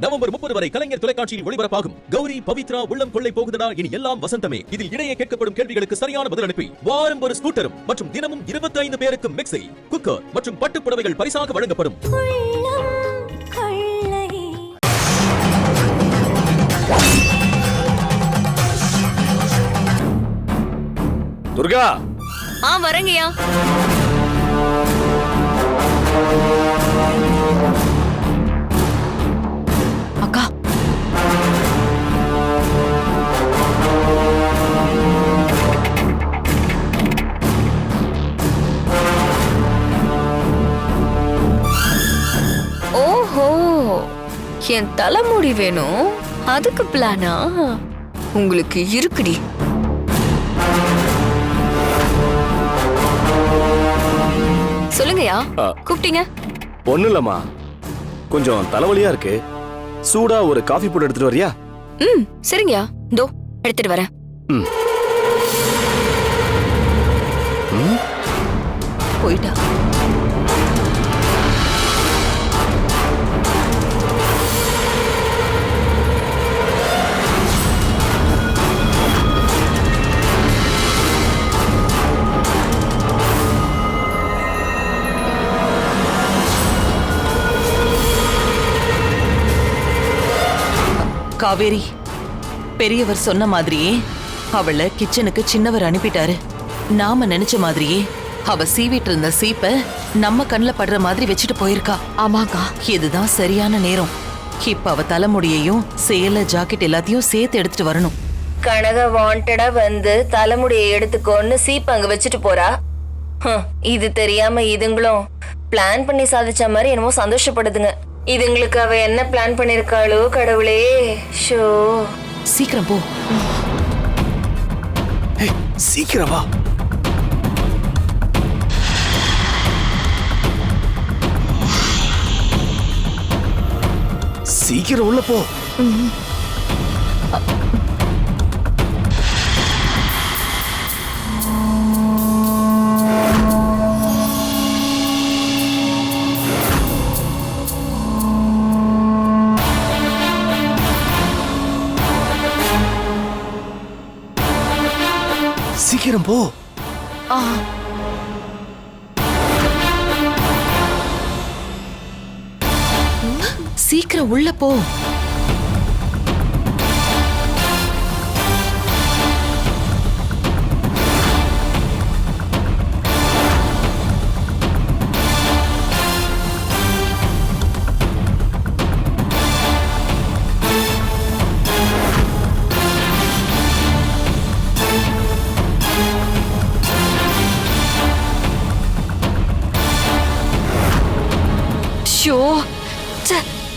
November 30 வரை கலைஞர் தொலைக்காட்சியில் ஒளிபரப்பாகும் கௌரி பவித்ரா உள்ளம் கொள்ளை போகுதடா இனி எல்லாம் வசந்தமே. இதில் இடையே கேட்கப்படும் கேள்விகளுக்கு சரியான பதில் அனுப்பி வாரம் ஒரு ஸ்கூட்டரும் மற்றும் தினமும் 25 பேருக்கு மிக்ஸி, குக்கர் மற்றும் பட்டுப் புடவைகள் பரிசாக வழங்கப்படும். துர்கா வரங்கயா. அக்கா ஓஹோ, என் தலைமுடி வேணும், அதுக்கு பிளானா? உங்களுக்கு இருக்குடி. சொல்லுங்கயா, கூப்பிட்டீங்க? ஒண்ணு இல்லம்மா, கொஞ்சம் தலைவலியா இருக்கு. சூடா ஒரு காஃபி போட்டு எடுத்துட்டு வரியா? சரிங்கயா, தோ எடுத்துட்டு வரேன். போயிட்டா. காவேரி, பெரியவர் சொன்ன மாதிரியே அவளை கிச்சனுக்கு சின்னவர் அனுப்பிட்டாரு. நாம நினைச்ச மாதிரியே அவ சீவிட்டு இருந்த சீப்ப நம்ம கண்ணுல படுற மாதிரி வச்சுட்டு போயிருக்கா. ஆமாக்கா, இதுதான் சரியான நேரம். இப்ப அவ தலைமுடியையும் சேலை ஜாக்கெட் எல்லாத்தையும் சேர்த்து எடுத்துட்டு வரணும். கனக வாண்டடா வந்து தலைமுடியை எடுத்துக்கோன்னு சீப் அங்க வச்சுட்டு போறா. இது தெரியாம இதுங்களும் பிளான் பண்ணி சாதிச்ச மாதிரி என்னமோ சந்தோஷப்படுதுங்க. இதுங்களுக்கு அவ என்ன பிளான் பண்ணிருக்காளோ கடவுளே. ஷோ, சீக்கிரம் போ. சீக்கிரம் வா. சீக்கிரம் உள்ள போ. சீக்கிரம் போ. சீக்கிரம் உள்ள போ.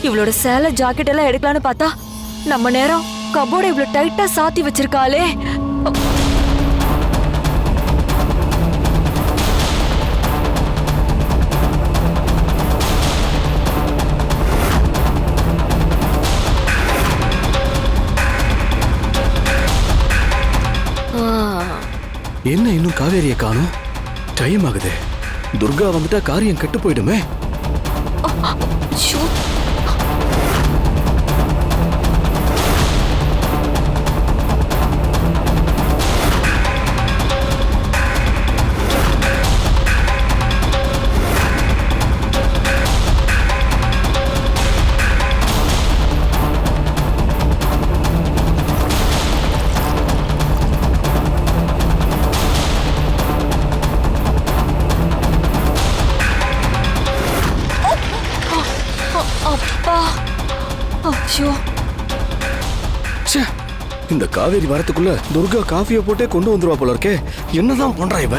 இவளோட சேலை ஜாக்கெட் எல்லாம் எடுக்கலான்னு பார்த்தா நம்ம நேரம் கபோர்டை இவ்வளவு டைட்டா சாத்தி வச்சிருக்காளே. என்ன இன்னும் காவேரியை காணோம்? டைம் ஆகுது. துர்கா வந்துட்டா காரியம் கெட்டு போயிடுமே. இந்த காவேரி வரத்துக்குள்ள துர்கா காஃபியை போட்டே கொண்டு வந்துருவா போல இருக்கே. என்னதான் பண்றா இவ?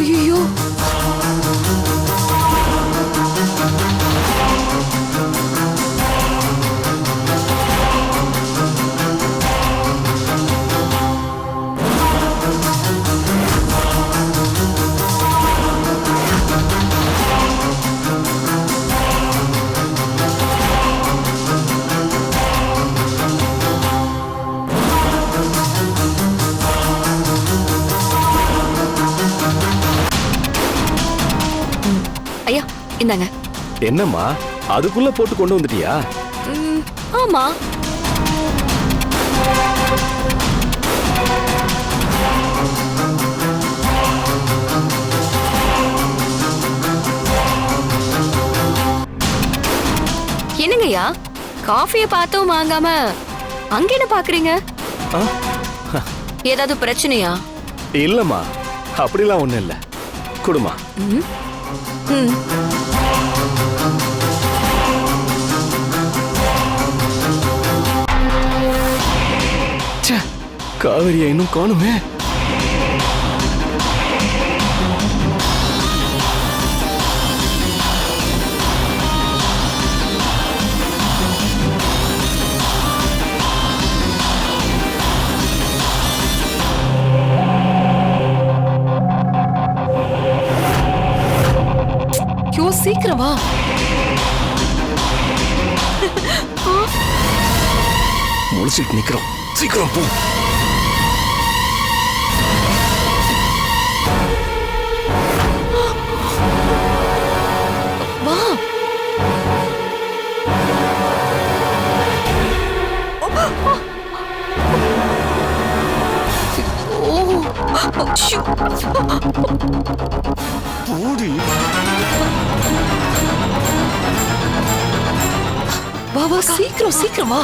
ஐயோ, இந்தாங்க. என்னம்மா அதுக்குள்ள போட்டு கொண்டு வந்துட்டியா? ஆமா. என்னங்கய்யா, காஃபியை பார்த்தும் வாங்காம அங்க என்ன பாக்குறீங்க? ஆ? ஏதாவது பிரச்சனையா? இல்லம்மா, அப்படிலாம் ஒண்ணும் இல்ல. குடுமா. ம். காவேரியை இன்னும் காணுமே. ஐயோ, சீக்கிரம் வா. முழிச்சிட்டு நிக்கிறோம், சீக்கிரம் போ. வா. ஓடி. வா வா, சீக்கிரம் சீக்கிரம் வா.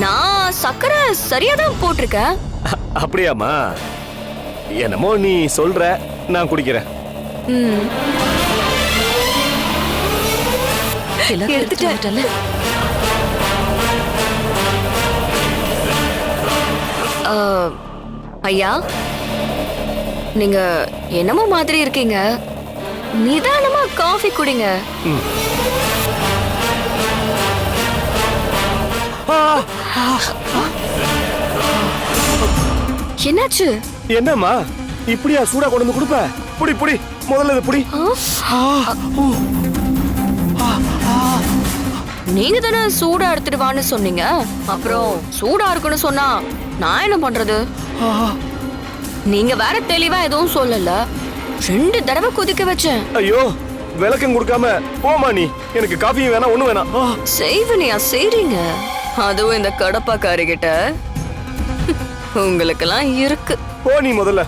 நான் சக்கரை சரியா தான் போட்டிருக்கேன். அப்படியாம்மா? என்னமோ நீ சொல்ற, நான் குடிக்கிறேன். ம். எல்லாத்தையும் எடுத்துட்டு வந்துட்டல. ஐயா, நீங்க என்னமோ மாதிரி இருக்கீங்க. நிதானமா காஃபி குடிங்க. என்னாச்சு? என்னம்மா இப்படியா சூடா கொண்டு வந்து கொடுப்ப? புடி புடி, முதல்ல இது புடி. நீங்க தானே சூடா எடுத்துட்டு வான்னு சொன்னீங்க. அப்புறம் சூடா இருக்குன்னு சொன்னா நான் என்ன பண்றது? நீங்க வேற தெளிவா எதுவும் சொல்லல. 2 தடவை கொதிக்க வச்சேன். ஐயோ, விளக்கம் கொடுக்காம போமா நீ. எனக்கு காஃபியும் வேணாம், ஒண்ணும் வேணாம். செய்வனியா செய்றீங்க? அதுவும் இந்த கடப்பாக்காரி கிட்ட உங்களுக்கெல்லாம் இருக்கு. போ நீ முதல்ல.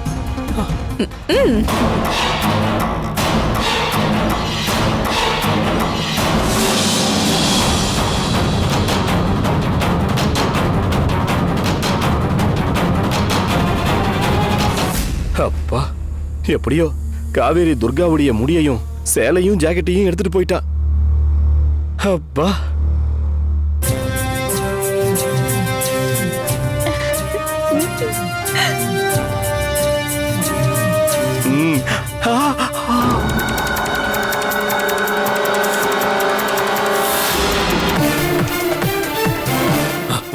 அப்பா, எப்படியோ காவேரி துர்காவுடைய முடியையும் சேலையும் ஜாக்கெட்டையும் எடுத்துட்டு போயிட்டா. அப்பா.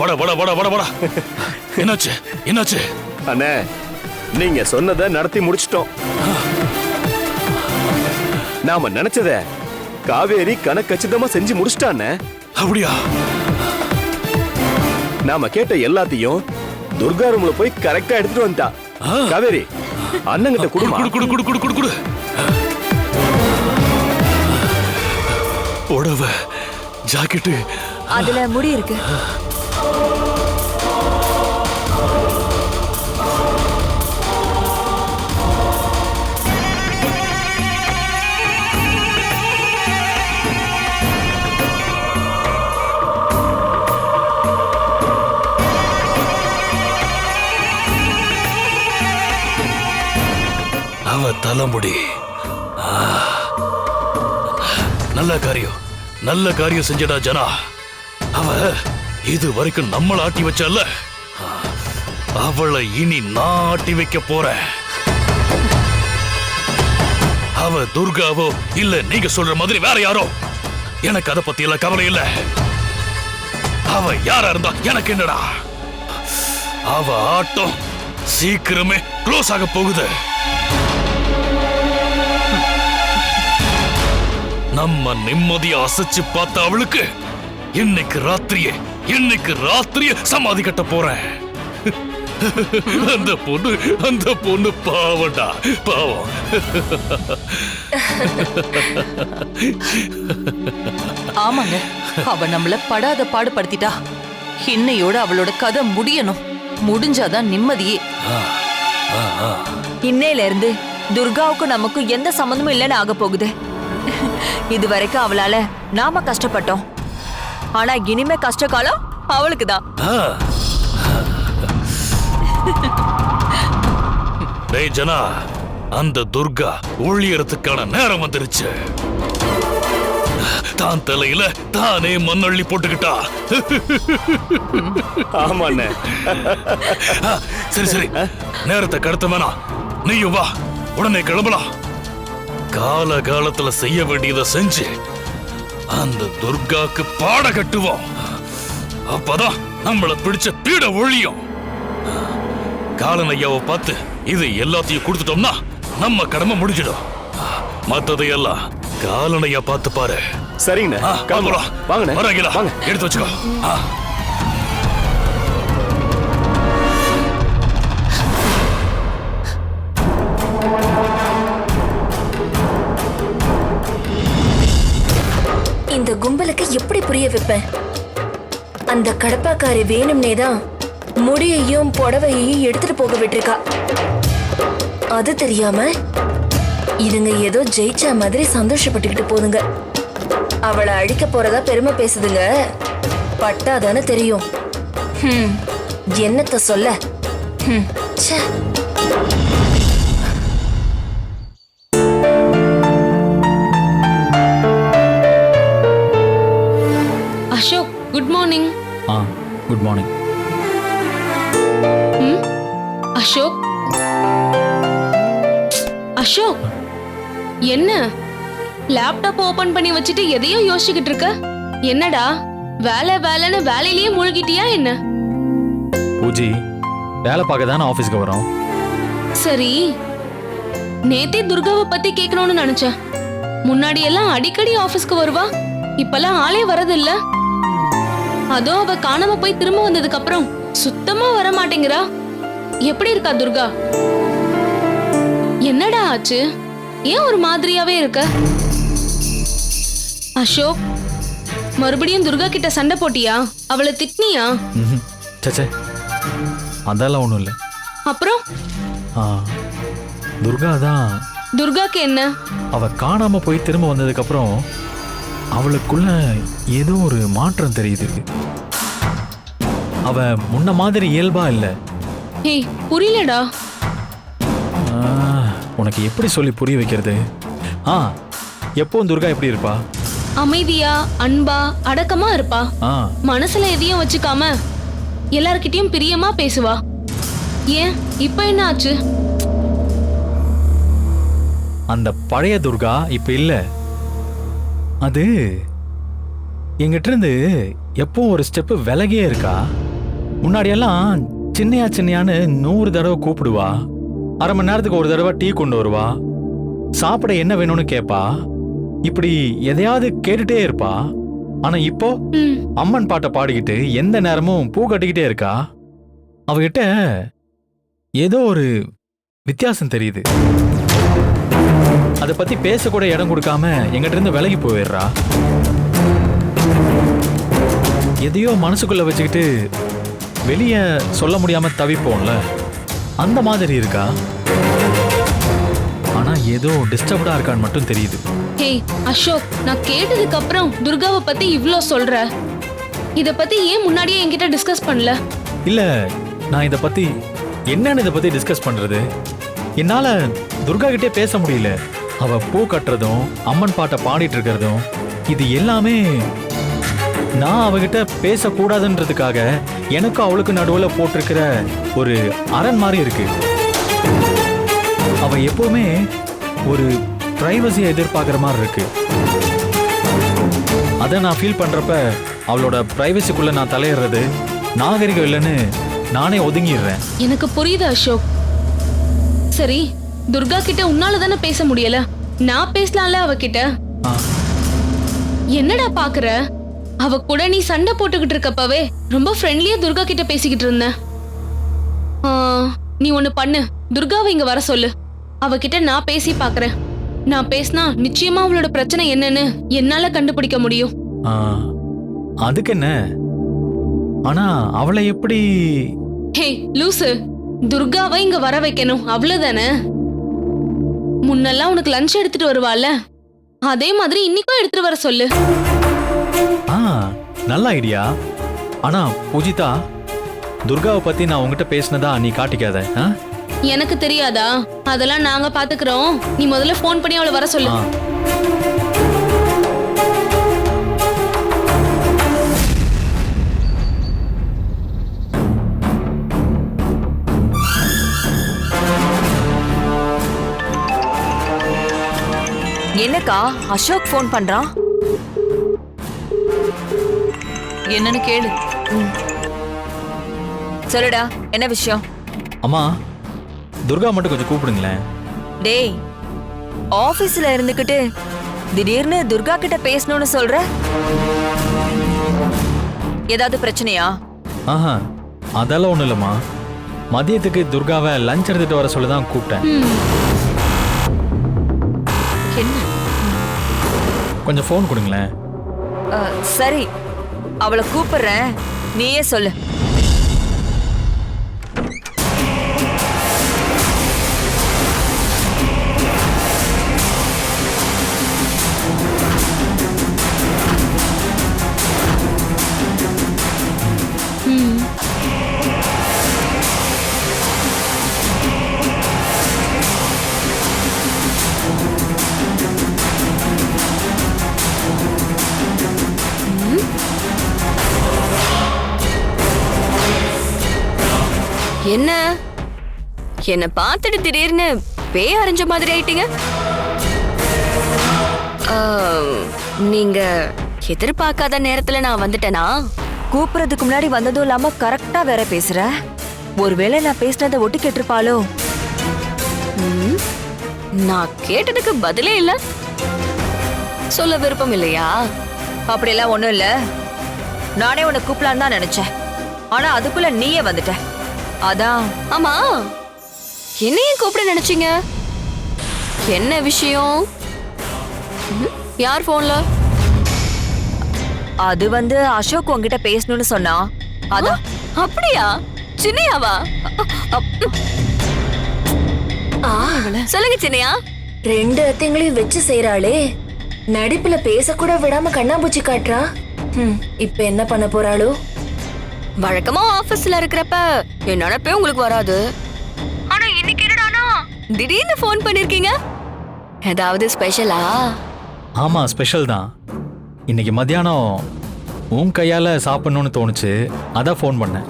வட வட வட வட வட. என்னாச்சு என்னாச்சு? அண்ணே, நீங்க சொன்னதை நடத்தி முடிச்சிட்டோம். நாம நினைச்சத காவேரி கணக்கச்சிதமா செஞ்சு முடிச்சிட்டானே. அப்படியா? நாம கேட்ட எல்லாத்தையும் துர்கா ரூம்ல போய் கரெக்டா எடுத்துட்டு வந்துட்டா. காவேரி, அண்ணங்கிட்ட குடுமா. குடு குடு குடு குடு குடு. புடவை, ஜாக்கெட்டு, அதுல முடி இருக்கு. அவ தலைமுடி. நல்ல காரியம், நல்ல காரியம் செஞ்சடா ஜனா. அவ இது வரைக்கும் நம்மள ஆட்டி வச்சல்ல, அவளை இனி நான் ஆட்டி வைக்க போறேன். அவ துர்காவோ இல்ல நீங்க சொல்ற மாதிரி வேற யாரோ, எனக்கு அதை பத்தி எல்லாம் கவலை இல்ல. அவ யாரா இருந்தா எனக்கு என்னடா. அவ ஆட்டம் சீக்கிரமே க்ளோஸ் ஆக போகுது. நம்ம நிம்மதியை அசைச்சு பார்த்த அவளுக்கு இன்னைக்கு ராத்திரியே சமாதி கட்ட போறேன். அந்த பொண்ணு பாவம்டா, பாவம். ஆமாங்க, அவ நம்மள படாத பாடுபடுத்திட்டா. இன்னையோட அவளோட கதை முடியணும். முடிஞ்சாதான் நிம்மதியே. இன்னையில இருந்து துர்காவுக்கு நமக்கும் எந்த சம்மந்தமும் இல்லைன்னு ஆக போகுது. இது வரைக்கும் அவளால நாம கஷ்டப்பட்டோம். ஆனா இனிமே கஷ்ட காலம் அவளுக்குதான். டேய் ஜனா, அந்த துர்கா ஒளியறதுக்கான நேரம் வந்துருச்சு. தான் தலையில தானே மண்ணள்ளி போட்டுக்கிட்டா. ஆமாண்ணே. சரி சரி, நேரத்தை கடத்த வேணாம். நீயும் வா, உடனே கிளம்பலாம். கால காலத்துல செய்ய வேண்டியதை செஞ்சு அந்த துர்காக்கு பாட கட்டுவோம். அப்பதான் நம்மள பிடிச்ச பீட ஒழியும். காலன் ஐயாவை பார்த்து இது எல்லாத்தையும் கொடுத்துட்டோம்னா நம்ம கடமை முடிஞ்சிடும். மத்ததையெல்லாம் காலன் ஐயா பார்த்து பாரு. சரிங்கண்ணே, கிளம்பலாம். வாங்கண்ணே, வராங்களா? வாங்க. எடுத்து வச்சுக்கோ. இந்த கும்பலுக்கு எப்படி புரிய வைப்பேன்? அந்த கடப்பாக்காரி வேணும்னே தான் முடியையும் புடவையையும் எடுத்துட்டு போக விட்டுருக்கா. அது தெரியாம இதுங்க ஏதோ ஜெயிச்சா மாதிரி சந்தோஷப்பட்டுக்கிட்டு போதுங்க. அவளை அழிக்க போறதா பெருமை பேசுதுங்க. பட்டாதானே தெரியும். என்னத்த சொல்ல. ச்சே. Ashok, good morning. Good morning. Ashok, Ashok, என்ன லேப்டாப் ஓபன் பண்ணி வச்சுட்டு எதையோ யோசிச்சுக்கிட்டு இருக்க? என்னடா வேலை வேலைன்னு வேலையிலேயே மூழ்கிட்டியா என்ன? பூஜி, வேலை பார்க்க தானே ஆஃபீஸ்க்கு வரோம். சரி, நேத்தே துர்காவை பத்தி கேட்கணும்னு நினைச்சேன். முன்னாடி எல்லாம் அடிக்கடி ஆபீஸ்க்கு வருவா, இப்பெல்லாம் ஆளே வரதில்ல. அதோ அவ காணாம போய் திரும்ப வந்ததுக்கு அப்புறம் சுத்தமா வர மாட்டேங்கிறா. எப்படி இருக்கா துர்கா? என்னடா ஆச்சு? ஏன் ஒரு மாதிரியாவே இருக்க? அசோக், மறுபடியும் துர்கா கிட்ட சண்டை போட்டியா? அவளை திட்டினியா? சச்சே, அதெல்லாம் ஒன்றும் இல்லை. அப்புறம் துர்கா தான். துர்காக்கு என்ன? அவ காணாம போய் திரும்ப வந்ததுக்கு அப்புறம் அவளுக்குள்ள ஏதோ ஒரு மாற்றம் தெரியுது. அவ முன்ன மாதிரி இயல்பா இல்லை. ஏய், புரியலடா. உனக்கு எப்படி சொல்லி புரிய வைக்கிறது? எப்பவும் துர்கா எப்படி இருப்பா? அமைதியா, அன்பா, அடக்கமா இருப்பா. ஆ, மனசுல எதையும் வச்சுக்காம எல்லார்கிட்டயும் பிரியமா பேசுவா. ஏன் இப்ப என்ன ஆச்சு? அந்த பழைய துர்கா இப்ப இல்ல. அது எங்கிட்ட இருந்து எப்போ ஒரு ஸ்டெப் விலகியே இருக்கா. முன்னாடியெல்லாம் சின்னையா சின்னையான்னு 100 தடவை கூப்பிடுவா. அரை மணி நேரத்துக்கு ஒரு தடவை டீ கொண்டு வருவா. சாப்பிட என்ன வேணும்னு கேட்பா. இப்படி எதையாவது கேட்டுட்டே இருப்பா. ஆனா இப்போ அம்மன் பாட்டை பாடிக்கிட்டு எந்த நேரமும் பூ கட்டிக்கிட்டே இருக்கா. அவகிட்ட ஏதோ ஒரு வித்தியாசம் தெரியுது. அதை பத்தி பேசக்கூட இடம் கொடுக்காம எங்கிட்ட இருந்து விலகி போயிடுறா. எதையோ மனசுக்குள்ள வச்சுக்கிட்டு வெளியே சொல்ல முடியாம தவிப்போம்ல, அந்த மாதிரி இருக்கா. ஆனா ஏதோ டிஸ்டர்ப்டா இருக்கான்னு மட்டும் தெரியுது. ஏய் அசோக், நான் கேட்டதுக்கு அப்புறம் துர்காவை பத்தி இவ்ளோ சொல்ற. இத பத்தி ஏன் முன்னாடியே என்கிட்ட டிஸ்கஸ் பண்ணல? இல்ல, நான் இத பத்தி என்னன்னு இத பத்தி டிஸ்கஸ் பண்றது? என்னால துர்கா கிட்டே பேச முடியல. அவ பூ கட்டுறதும் அம்மன் பாட்டை பாடிட்டு இருக்கிறதும் இது எல்லாமே நான் அவகிட்ட பேசக்கூடாதுன்றதுக்காக எனக்கும் அவளுக்கு நடுவுல போட்டிருக்கிற ஒரு அரண் மாதிரி இருக்கு. அவ எப்பவுமே ஒரு பிரைவசியை எதிர்பார்க்கிற மாதிரி இருக்கு. அதை நான் ஃபீல் பண்றப்ப அவளோட பிரைவசிக்குள்ள நான் தலையிடுறது நாகரிகம் இல்லைன்னு நானே ஒதுங்கிடுறேன். எனக்கு புரியுது அசோக். சரி, துர்கா கிட்ட உன்னால தானே பேச முடியல, நான் பேசலாம்ல அவகிட்ட. என்னடா பாக்குற? அவ கூட நீ சண்டை போட்டுக்கிட்டு இருக்கப்பவே ரொம்ப ஃப்ரெண்ட்லியா துர்கா கிட்ட பேசிக்கிட்டு இருந்த. நீ ஒண்ணு பண்ணு, துர்காவை இங்க வர சொல்லு. அவகிட்ட நான் பேசி பாக்குறேன். நான் பேசினா நிச்சயமா அவளோட பிரச்சனை என்னன்னு என்னால கண்டுபிடிக்க முடியும். ஆ, அதுக்கு என்ன? ஆனா அவளை எப்படி? ஹே லூசு, துர்காவை இங்க வர வைக்கணும், அவ்வளவுதானே. முன்னெல்லாம் உனக்கு லஞ்ச் எடுத்துட்டு வருவாள்ல, அதே மாதிரி இன்னைக்கும் எடுத்துட்டு வர சொல்லு. ஆ, நல்ல ஐடியா. ஆனா பூஜிதா, துர்காவை பத்தி நான் உங்ககிட்ட பேசினதா நீ காட்டிக்காத. ஆ? எனக்கு தெரியாதா? அதெல்லாம் நாங்க பாத்துக்கிறோம். நீ முதல்ல போன் பண்ணி அவளை வர சொல்லு. ஆ. என்னக்கா அசோக் ஃபோன் பண்றான்? என்னன்னு கேளு. சொல்லுடா, என்ன விஷயம்? அம்மா, துர்கா மட்டும் கொஞ்சம் கூப்பிடுங்களேன். டேய், ஆபீஸ்ல இருந்துகிட்டு திடீர்னு துர்கா கிட்ட பேசணும்னு சொல்ற, ஏதாவது பிரச்சனையா? ஆஹா, அதெல்லாம் ஒண்ணும் இல்லம்மா. மதியத்துக்கு துர்காவை லஞ்ச் எடுத்துட்டு வர சொல்லதான் கூப்பிட்டேன். என்ன? கொஞ்சம் ஃபோன் கொடுங்களேன். சரி, அவளை கூப்பிடுறேன், நீயே சொல்லு. என்ன என்ன பார்த்துட்டு திடீர்னு பேய் அரைஞ்ச மாதிரி ஆயிட்டீங்க? நீங்க எதிர்பார்க்காத நேரத்துல நான் வந்துட்டேனா? கூப்பிடுறதுக்கு முன்னாடி வந்ததும் இல்லாம கரெக்டா வேற பேசுற. ஒருவேளை நான் பேசினதை ஒட்டி கேட்டிருப்பாளோ? நான் கேட்டதுக்கு பதிலே இல்ல. சொல்ல விருப்பம் இல்லையா? அப்படியெல்லாம் ஒண்ணும் இல்ல. நானே உன்னை கூப்பிடலான்னு தான் நினைச்சேன். ஆனா அதுக்குள்ள நீயே வந்துட்ட. அதான். ஆமா, என்னையும் கூப்பிட நினைச்சீங்க? என்ன விஷயம்? யார் போன்ல? அது வந்து அசோக் உன்கிட்ட பேசணும்னு சொன்னா. அதான். அப்படியா? சின்னையாவா? சொல்லுங்க சின்னையா. ரெண்டு அத்தைங்களையும் வச்சு செய்யறாளே, நடிப்புல பேசக்கூட விடாம கண்ணாம்பூச்சி காட்டுறா. இப்ப என்ன பண்ண போறாளோ? வழக்கமா ஆபீஸ்ல இருக்கிறப்ப என் நினைப்பே உங்களுக்கு வராது. ஆனா இன்னைக்கு என்னடானா திடீர்னு ஃபோன் பண்ணிருக்கீங்க. ஏதாவது ஸ்பெஷலா? ஆமா, ஸ்பெஷல் தான். இன்னைக்கு மத்தியானம் உன் கையால சாப்பிடணும்னு தோணுச்சு, அதான் ஃபோன் பண்ணேன்.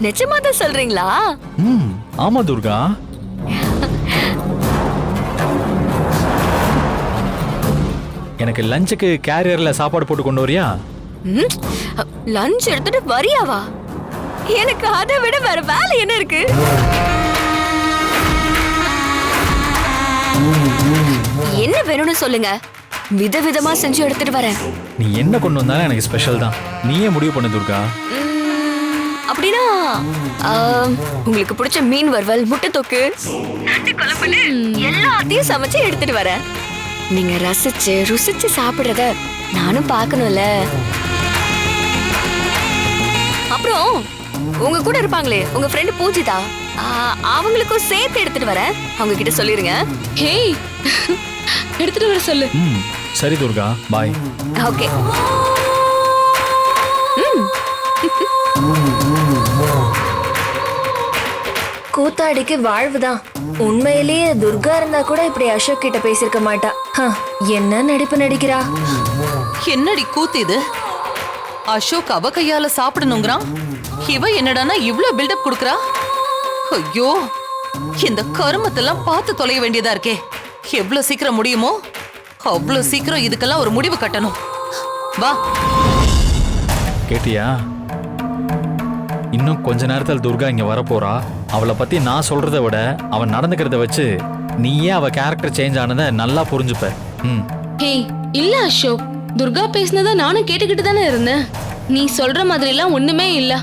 நிஜமா தான் சொல்றீங்களா? ஆமா துர்கா. எனக்கு லஞ்சுக்கு கேரியர்ல சாப்பாடு போட்டு கொண்டு வரியா? லஞ்ச் எடுத்துட்டு வரியாவா? எனக்கு அதை விட வேற வேலை என்ன இருக்கு? என்ன வேணும்னு சொல்லுங்க, விதவிதமா செஞ்சு எடுத்துட்டு வரேன். நீ என்ன கொண்டு வந்தாலும் எனக்கு ஸ்பெஷல் தான். நீயே முடிவு பண்ணு துர்கா. அப்படின்னா உங்களுக்கு பிடிச்ச மீன் வறுவல், முட்டை தொக்கு, நண்டு குழம்புன்னு எல்லாத்தையும் சமைச்சு எடுத்துட்டு வரேன். நீங்க ரசிச்சு ருசிச்சு சாப்பிடுறத நானும் பார்க்கணும்ல. அப்புறம் உங்க கூட இருப்பாங்களே உங்க ஃப்ரெண்ட் பூஜிதா, அவங்களுக்கும் சேர்த்து எடுத்துட்டு வரேன். அவங்க கிட்ட சொல்லிருங்க. ஹேய், எடுத்துட்டு வர சொல்லு. சரி துர்கா, பாய். ஓகே. கூத்தாடிக்கு வாழ்வுதான். உண்மையிலேயே துர்கா இருந்தா கூட இப்படி அசோக் கிட்ட பேசிருக்க மாட்டா. என்ன நடிப்பு நடிக்கிறா? என்னடி கூத்து இது? அசோக் அவ கையால சாப்பிடணுங்கிறான், இவ என்னடானா இவ்ளோ பில்டப் கொடுக்கறா. ஐயோ, இந்த கருமத்தெல்லாம் பார்த்து தொலைய வேண்டியதா இருக்கே. எவ்வளவு சீக்கிரம் முடியுமோ அவ்வளவு சீக்கிரம் இதுக்கெல்லாம் ஒரு முடிவு கட்டணும். வா. கேட்டியா? இன்னும் கொஞ்ச நேரத்தில் துர்கா இங்க வரப்போறா. அவளை பத்தி நான் சொல்றதை விட அவன் நடந்துக்கிறத வச்சு நீயே அவ கேரக்டர் சேஞ்ச் ஆனதை நல்லா புரிஞ்சுப்ப. ஹேய், இல்ல அசோக், துர்கா பேசினதை நானும் கேட்டுக்கிட்டு தானே இருந்தேன். நீ சொல்ற மாதிரி எல்லாம் ஒண்ணுமே இல்ல.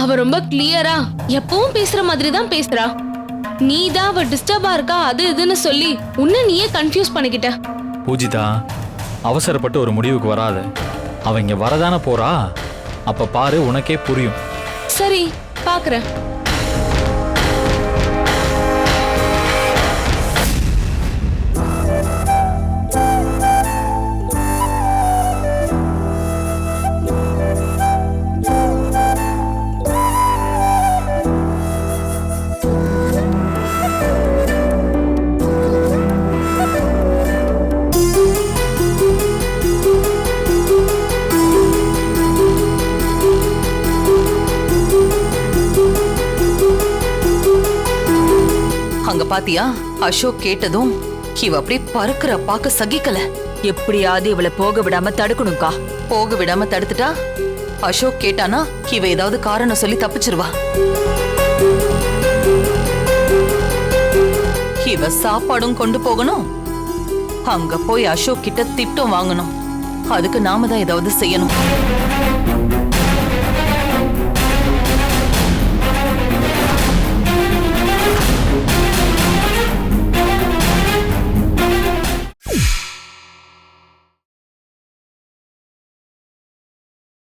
அவ ரொம்ப கிளியரா எப்பவும் பேசுற மாதிரி தான் பேசுறா. நீ தான் அவ டிஸ்டர்பா இருக்கா அது இதுன்னு சொல்லி உன்னை நீயே கன்ஃபியூஸ் பண்ணிக்கிட்ட. பூஜிதா, அவசரப்பட்டு ஒரு முடிவுக்கு வராத. அவ இங்க வரதானே போறா, அப்ப பாரு, உனக்கே புரியும். சரி பாக்குறேன். அங்க பாத்தியா, அசோக் கேட்டதும் இவ அப்படியே பறக்குற, பாக்க சகிக்கல. எப்படியாவது இவளை போக விடாம தடுக்கணும்க்கா. போக விடாம தடுத்துட்டா அசோக் கேட்டானா இவ ஏதாவது காரணம் சொல்லி தப்பிச்சிருவா. இவ சாப்பாடும் கொண்டு போகணும், அங்க போய் அசோக் கிட்ட திட்டம் வாங்கணும். அதுக்கு நாம தான் ஏதாவது செய்யணும்.